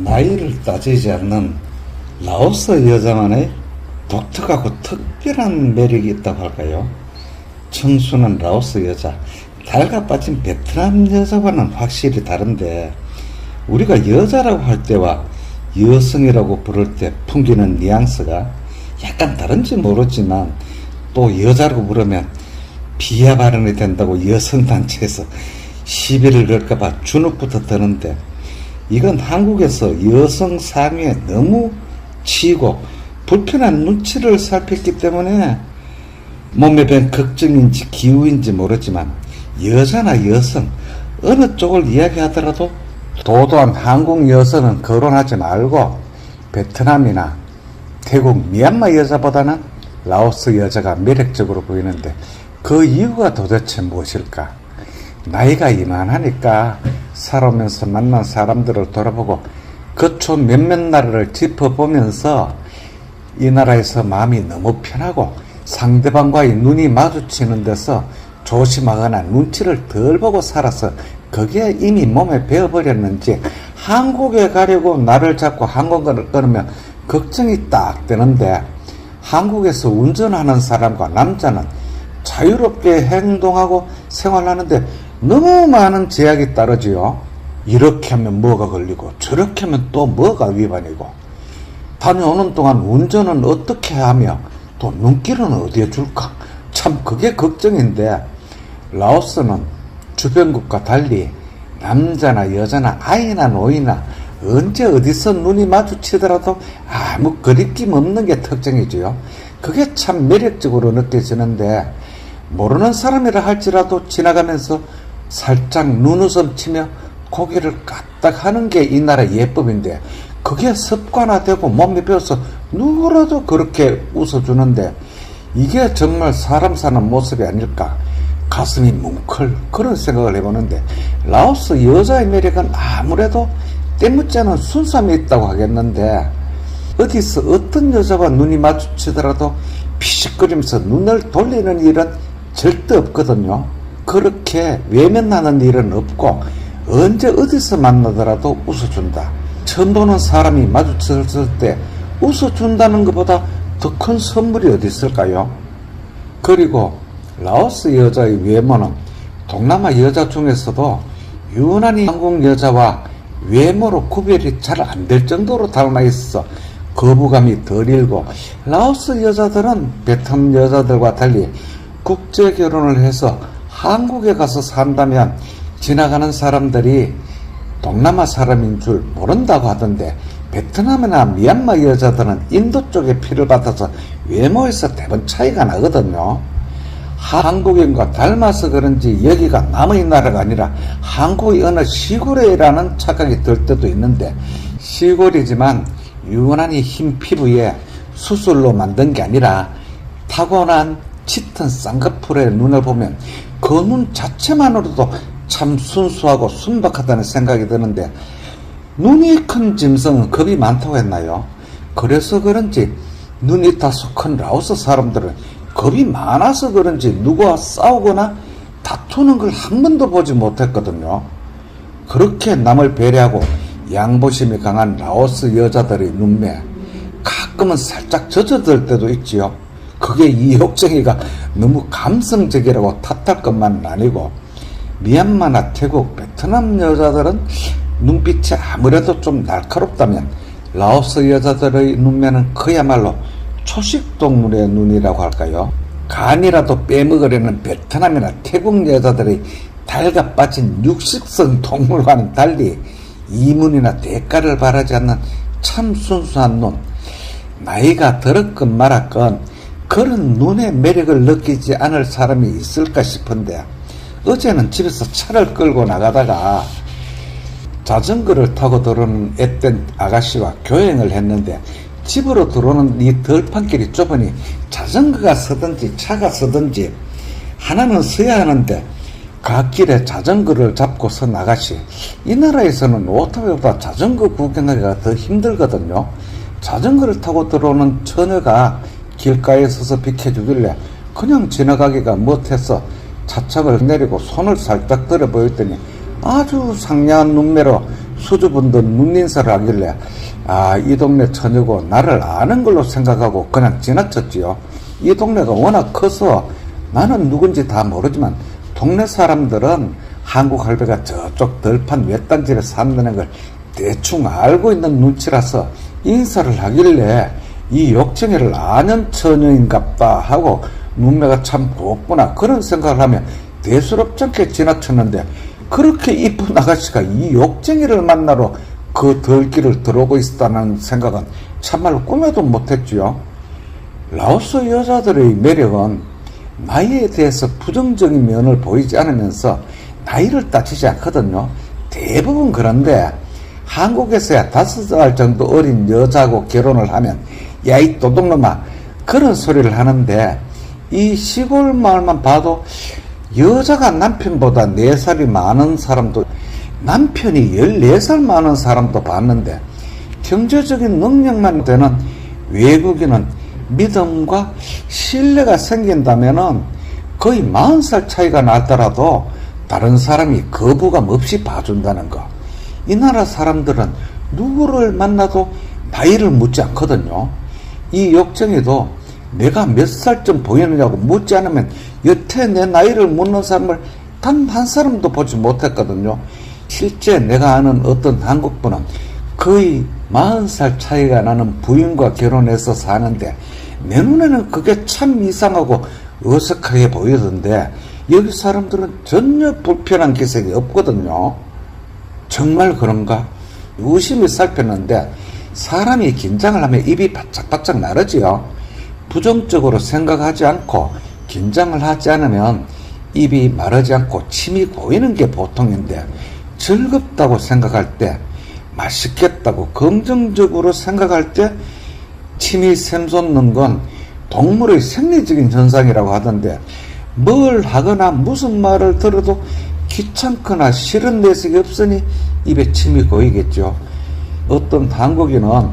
나이를 따지지 않는 라오스 여자만의 독특하고 특별한 매력이 있다고 할까요? 청순한 라오스 여자, 달가 빠진 베트남 여자와는 확실히 다른데, 우리가 여자라고 할 때와 여성이라고 부를 때 풍기는 뉘앙스가 약간 다른지 모르지만, 또 여자라고 부르면 비하 발언이 된다고 여성단체에서 시비를 걸까봐 주눅부터 드는데, 이건 한국에서 여성 상위에 너무 치이고 불편한 눈치를 살폈기 때문에 몸에 밴 걱정인지 기우인지 모르지만, 여자나 여성 어느 쪽을 이야기하더라도 도도한 한국 여성은 거론하지 말고 베트남이나 태국, 미얀마 여자보다는 라오스 여자가 매력적으로 보이는데, 그 이유가 도대체 무엇일까? 나이가 이만하니까 살아오면서 만난 사람들을 돌아보고 그초 몇몇 나라를 짚어보면서 이 나라에서 마음이 너무 편하고 상대방과의 눈이 마주치는 데서 조심하거나 눈치를 덜 보고 살아서 그게 이미 몸에 배어버렸는지, 한국에 가려고 나를 잡고 한국을 끊으면 걱정이 딱 되는데, 한국에서 운전하는 사람과 남자는 자유롭게 행동하고 생활하는데 너무 많은 제약이 따르지요. 이렇게 하면 뭐가 걸리고 저렇게 하면 또 뭐가 위반이고, 다녀오는 동안 운전은 어떻게 하며 또 눈길은 어디에 줄까, 참 그게 걱정인데, 라오스는 주변국과 달리 남자나 여자나 아이나 노인나 언제 어디서 눈이 마주치더라도 아무 거리낌 없는 게 특징이지요. 그게 참 매력적으로 느껴지는데, 모르는 사람이라 할지라도 지나가면서 살짝 눈웃음 치며 고개를 까딱 하는 게 이 나라 예법인데, 그게 습관화되고 몸에 배어서 누구라도 그렇게 웃어주는데, 이게 정말 사람 사는 모습이 아닐까, 가슴이 뭉클 그런 생각을 해보는데, 라오스 여자의 매력은 아무래도 때묻지 않은 순수함이 있다고 하겠는데, 어디서 어떤 여자와 눈이 마주치더라도 피식거리면서 눈을 돌리는 일은 절대 없거든요. 그렇게 외면하는 일은 없고, 언제 어디서 만나더라도 웃어준다. 처음 보는 사람이 마주쳤을 때 웃어준다는 것보다 더 큰 선물이 어디 있을까요? 그리고 라오스 여자의 외모는 동남아 여자 중에서도 유난히 한국 여자와 외모로 구별이 잘 안 될 정도로 닮아 있어 거부감이 덜 일고, 라오스 여자들은 베트남 여자들과 달리 국제 결혼을 해서 한국에 가서 산다면 지나가는 사람들이 동남아 사람인 줄 모른다고 하던데, 베트남이나 미얀마 여자들은 인도 쪽에 피를 받아서 외모에서 대번 차이가 나거든요. 한국인과 닮아서 그런지 여기가 남의 나라가 아니라 한국의 어느 시골이라는 착각이 들 때도 있는데, 시골이지만 유난히 흰 피부에 수술로 만든 게 아니라 타고난 짙은 쌍꺼풀의 눈을 보면 그 눈 자체만으로도 참 순수하고 순박하다는 생각이 드는데, 눈이 큰 짐승은 겁이 많다고 했나요? 그래서 그런지 눈이 다소 큰 라오스 사람들은 겁이 많아서 그런지 누구와 싸우거나 다투는 걸 한 번도 보지 못했거든요. 그렇게 남을 배려하고 양보심이 강한 라오스 여자들의 눈매, 가끔은 살짝 젖어들 때도 있지요. 그게 이 욕쟁이가 너무 감성적이라고 탓할 것만은 아니고, 미얀마나 태국, 베트남 여자들은 눈빛이 아무래도 좀 날카롭다면, 라오스 여자들의 눈매는 그야말로 초식동물의 눈이라고 할까요? 간이라도 빼먹으려는 베트남이나 태국 여자들의 달가 빠진 육식성 동물과는 달리 이문이나 대가를 바라지 않는 참 순수한 눈, 나이가 들었건 말았건 그런 눈의 매력을 느끼지 않을 사람이 있을까 싶은데, 어제는 집에서 차를 끌고 나가다가 자전거를 타고 들어오는 앳된 아가씨와 교행을 했는데, 집으로 들어오는 이 들판길이 좁으니 자전거가 서든지 차가 서든지 하나는 서야 하는데, 갓길에 자전거를 잡고 선 아가씨, 이 나라에서는 오토바이보다 자전거 구경하기가 더 힘들거든요. 자전거를 타고 들어오는 처녀가 길가에 서서 비켜주길래 그냥 지나가기가 못해서 차창을 내리고 손을 살짝 들어 보였더니 아주 상냥한 눈매로 수줍은 듯 눈인사를 하길래 이 동네 처녀고 나를 아는 걸로 생각하고 그냥 지나쳤지요. 이 동네가 워낙 커서 나는 누군지 다 모르지만 동네 사람들은 한국 할배가 저쪽 들판 외딴집에 산다는 걸 대충 알고 있는 눈치라서 인사를 하길래 이 욕쟁이를 아는 처녀인갑다 하고 눈매가 참 곱구나 그런 생각을 하며 대수롭지 않게 지나쳤는데, 그렇게 이쁜 아가씨가 이 욕쟁이를 만나러 그 들길을 들어오고 있다는 생각은 참말로 꿈에도 못했지요. 라오스 여자들의 매력은 나이에 대해서 부정적인 면을 보이지 않으면서 나이를 따지지 않거든요. 대부분. 그런데 한국에서야 5살 정도 어린 여자하고 결혼을 하면 야 이 도둑놈아 그런 소리를 하는데, 이 시골 마을만 봐도 여자가 남편보다 4살이 많은 사람도, 남편이 14살 많은 사람도 봤는데, 경제적인 능력만 되는 외국인은 믿음과 신뢰가 생긴다면은 거의 40살 차이가 나더라도 다른 사람이 거부감 없이 봐준다는 거. 이 나라 사람들은 누구를 만나도 나이를 묻지 않거든요. 이 욕쟁이도 내가 몇 살쯤 보이느냐고 묻지 않으면 여태 내 나이를 묻는 사람을 단 한 사람도 보지 못했거든요. 실제 내가 아는 어떤 한국분은 거의 40살 차이가 나는 부인과 결혼해서 사는데 내 눈에는 그게 참 이상하고 어색하게 보이던데, 여기 사람들은 전혀 불편한 기색이 없거든요. 정말 그런가? 유심히 살폈는데 사람이 긴장을 하면 입이 바짝바짝 나르지요. 부정적으로 생각하지 않고 긴장을 하지 않으면 입이 마르지 않고 침이 고이는 게 보통인데, 즐겁다고 생각할 때, 맛있겠다고 긍정적으로 생각할 때 침이 샘솟는 건 동물의 생리적인 현상이라고 하던데, 뭘 하거나 무슨 말을 들어도 귀찮거나 싫은 내색이 없으니 입에 침이 고이겠죠. 어떤 한국인은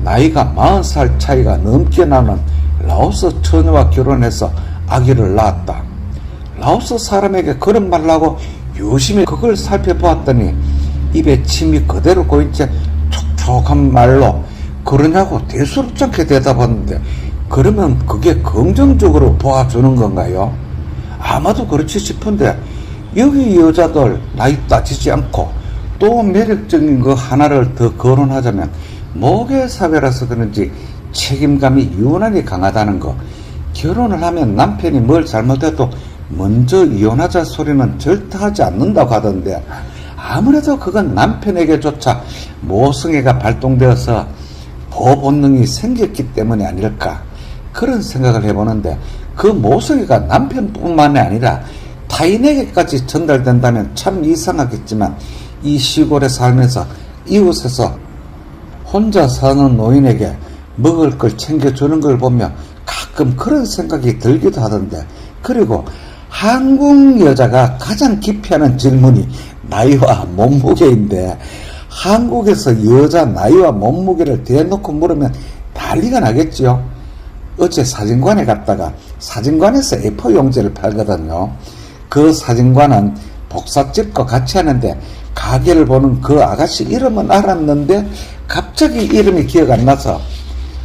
나이가 40살 차이가 넘게 나는 라오스 처녀와 결혼해서 아기를 낳았다. 라오스 사람에게 그런 말을 하고 유심히 그걸 살펴보았더니 입에 침이 그대로 고인 채 촉촉한 말로 그러냐고 대수롭지 않게 대답하는데, 그러면 그게 긍정적으로 보아주는 건가요? 아마도 그렇지 싶은데, 여기 여자들 나이 따지지 않고 또 매력적인 거 하나를 더 거론하자면 모계사회라서 그런지 책임감이 유난히 강하다는 거. 결혼을 하면 남편이 뭘 잘못해도 먼저 이혼하자 소리는 절대 하지 않는다고 하던데, 아무래도 그건 남편에게조차 모성애가 발동되어서 보호 본능이 생겼기 때문이 아닐까, 그런 생각을 해보는데, 그 모성애가 남편뿐만이 아니라 타인에게까지 전달된다면 참 이상하겠지만, 이 시골에 살면서 이웃에서 혼자 사는 노인에게 먹을 걸 챙겨주는 걸 보며 가끔 그런 생각이 들기도 하던데, 그리고 한국 여자가 가장 기피하는 질문이 나이와 몸무게인데, 한국에서 여자 나이와 몸무게를 대놓고 물으면 난리가 나겠지요. 어제 사진관에 갔다가 사진관에서 A4 용지를 팔거든요. 그 사진관은 복사집과 같이 하는데 가게를 보는 그 아가씨 이름은 알았는데 갑자기 이름이 기억 안 나서,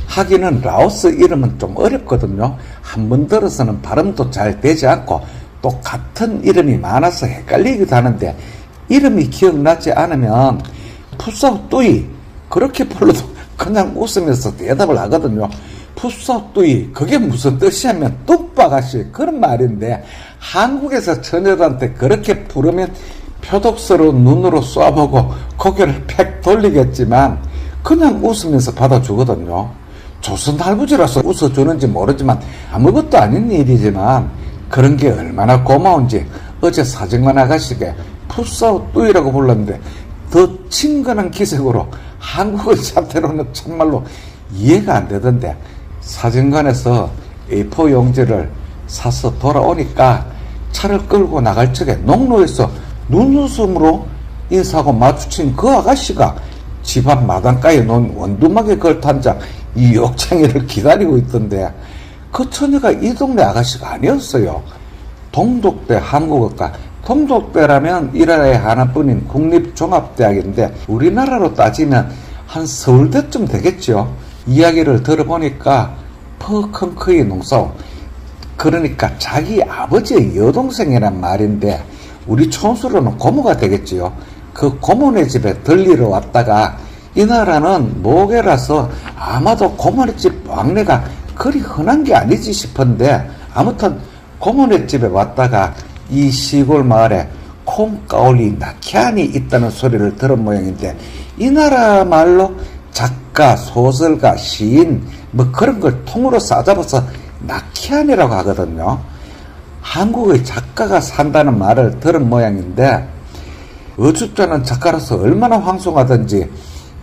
하기는 라오스 이름은 좀 어렵거든요. 한 번 들어서는 발음도 잘 되지 않고 또 같은 이름이 많아서 헷갈리기도 하는데, 이름이 기억나지 않으면 푸사뚜이 그렇게 불러도 그냥 웃으면서 대답을 하거든요. 푸사뚜이 그게 무슨 뜻이냐면 뚝바가시 그런 말인데, 한국에서 처녀들한테 그렇게 부르면 표독스러운 눈으로 쏴보고 고개를 팩 돌리겠지만 그냥 웃으면서 받아주거든요. 조선 할부지라서 웃어주는지 모르지만 아무것도 아닌 일이지만 그런 게 얼마나 고마운지 어제 사진관 아가씨에게 푸사뚜이라고 불렀는데 더 친근한 기색으로 한국어 자태로는 참말로 이해가 안 되던데, 사진관에서 A4 용지를 사서 돌아오니까 차를 끌고 나갈 적에 농로에서 눈웃음으로 인사하고 마주친 그 아가씨가 집 앞 마당가에 놓은 원두막에 걸터앉아 이 욕쟁이를 기다리고 있던데, 그 처녀가 이 동네 아가씨가 아니었어요. 동독대 한국어과 동독대라면 이 나라에 하나뿐인 국립종합대학인데 우리나라로 따지면 한 서울대쯤 되겠죠. 이야기를 들어보니까 퍼컨크의 농사원, 그러니까 자기 아버지의 여동생이란 말인데 우리 촌수로는 고모가 되겠지요. 그 고모네 집에 들리러 왔다가 이 나라는 모계라서 아마도 고모네 집 왕래가 그리 흔한 게 아니지 싶은데 아무튼 고모네 집에 왔다가 이 시골 마을에 콩가올리 나키안이 있다는 소리를 들은 모양인데 이 나라 말로 작가, 소설가, 시인 뭐 그런 걸 통으로 싸잡아서 나키안이라고 하거든요. 한국의 작가가 산다는 말을 들은 모양인데 어줍잖은 작가로서 얼마나 황송하든지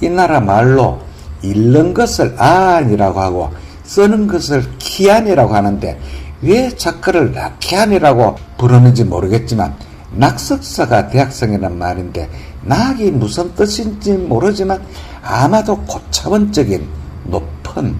이 나라 말로 읽는 것을 안이라고 하고 쓰는 것을 키안이라고 하는데 왜 작가를 낙키안이라고 부르는지 모르겠지만 낙석사가 대학생이란 말인데 낙이 무슨 뜻인지 모르지만 아마도 고차원적인 높은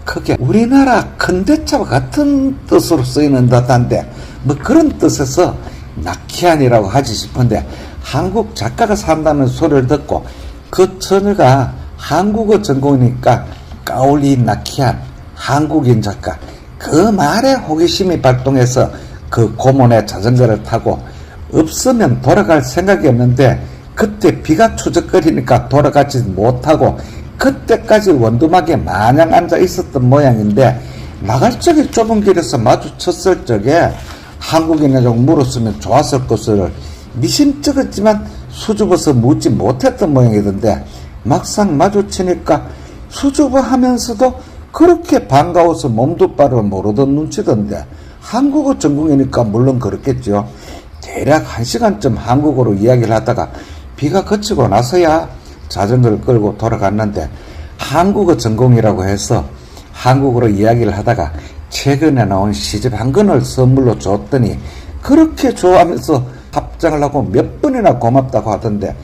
크게 우리나라 큰대차와 같은 뜻으로 쓰이는 듯한데 뭐 그런 뜻에서 낙키안이라고 하지 싶은데 한국 작가가 산다는 소리를 듣고 그 처녀가 한국어 전공이니까 까올리 낙키안 한국인 작가 그 말에 호기심이 발동해서 그 고모네 자전거를 타고 없으면 돌아갈 생각이 없는데 그때 비가 추적거리니까 돌아가지 못하고 그때까지 원두막에 마냥 앉아 있었던 모양인데 나갈 적에 좁은 길에서 마주쳤을 적에 한국인이라고 물었으면 좋았을 것을 미심쩍었지만 수줍어서 묻지 못했던 모양이던데 막상 마주치니까 수줍어하면서도 그렇게 반가워서 몸도 바를 모르던 눈치던데 한국어 전공이니까 물론 그렇겠죠. 대략 1시간쯤 한국어로 이야기를 하다가 비가 그치고 나서야 자전거를 끌고 돌아갔는데 한국어 전공이라고 해서 한국어로 이야기를 하다가 최근에 나온 시집 한 권을 선물로 줬더니 그렇게 좋아하면서 합장을 하고 몇 번이나 고맙다고 하던데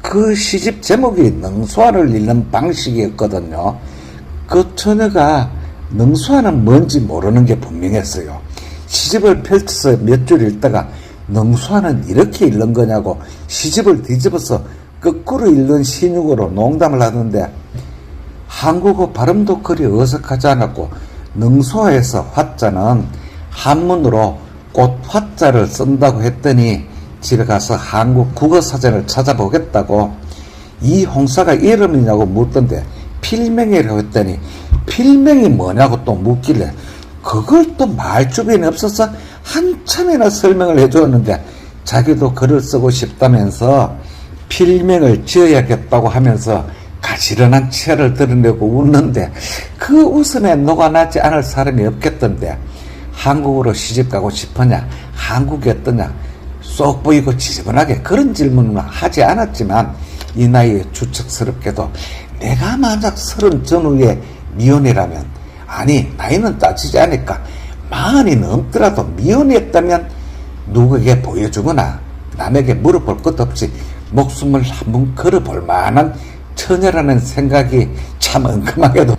그 시집 제목이 능수화를 읽는 방식이었거든요. 그 처녀가 능수화는 뭔지 모르는 게 분명했어요. 시집을 펼쳐서 몇 줄 읽다가 능수화는 이렇게 읽는 거냐고 시집을 뒤집어서 거꾸로 읽는 신육어로 농담을 하던데 한국어 발음도 그리 어색하지 않았고 능수화에서 화자는 한문으로 꽃 화자를 쓴다고 했더니 집에 가서 한국 국어사전을 찾아보겠다고 이 홍사가 이름이냐고 묻던데 필명이라고 했더니 필명이 뭐냐고 또 묻길래 그걸 또 말주변이 없어서 한참이나 설명을 해주었는데 자기도 글을 쓰고 싶다면서 필명을 지어야겠다고 하면서 가지런한 치아를 드러내고 웃는데 그 웃음에 녹아나지 않을 사람이 없겠던데 한국으로 시집가고 싶으냐 한국이 어떠냐 쏙 보이고 지저분하게 그런 질문은 하지 않았지만 이 나이에 추측스럽게도 내가 만약 30 전후에 미혼이라면 아니 나이는 따지지 않으니까 40이 넘더라도 미혼이었다면 누구에게 보여주거나 남에게 물어볼 것도 없이 목숨을 한번 걸어볼 만한 처녀라는 생각이 참 엉큼하게도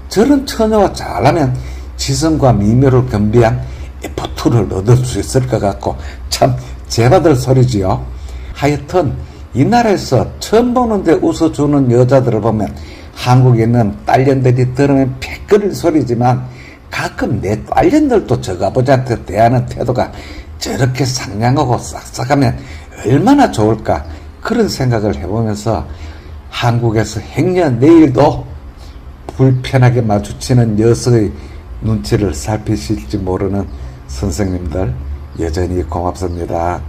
저런 처녀와 잘하면 지성과 미묘를 겸비한 F2를 얻을 수 있을 것 같고 참 제받을 소리지요. 하여튼 이 나라에서 처음 보는데 웃어주는 여자들을 보면 한국에 있는 딸년들이 들으면 패거릴 소리지만 가끔 내 딸년들도 저 아버지한테 대하는 태도가 저렇게 상냥하고 싹싹하면 얼마나 좋을까 그런 생각을 해보면서 한국에서 행여 내일도 불편하게 마주치는 녀석의 눈치를 살피실지 모르는 선생님들 여전히 고맙습니다.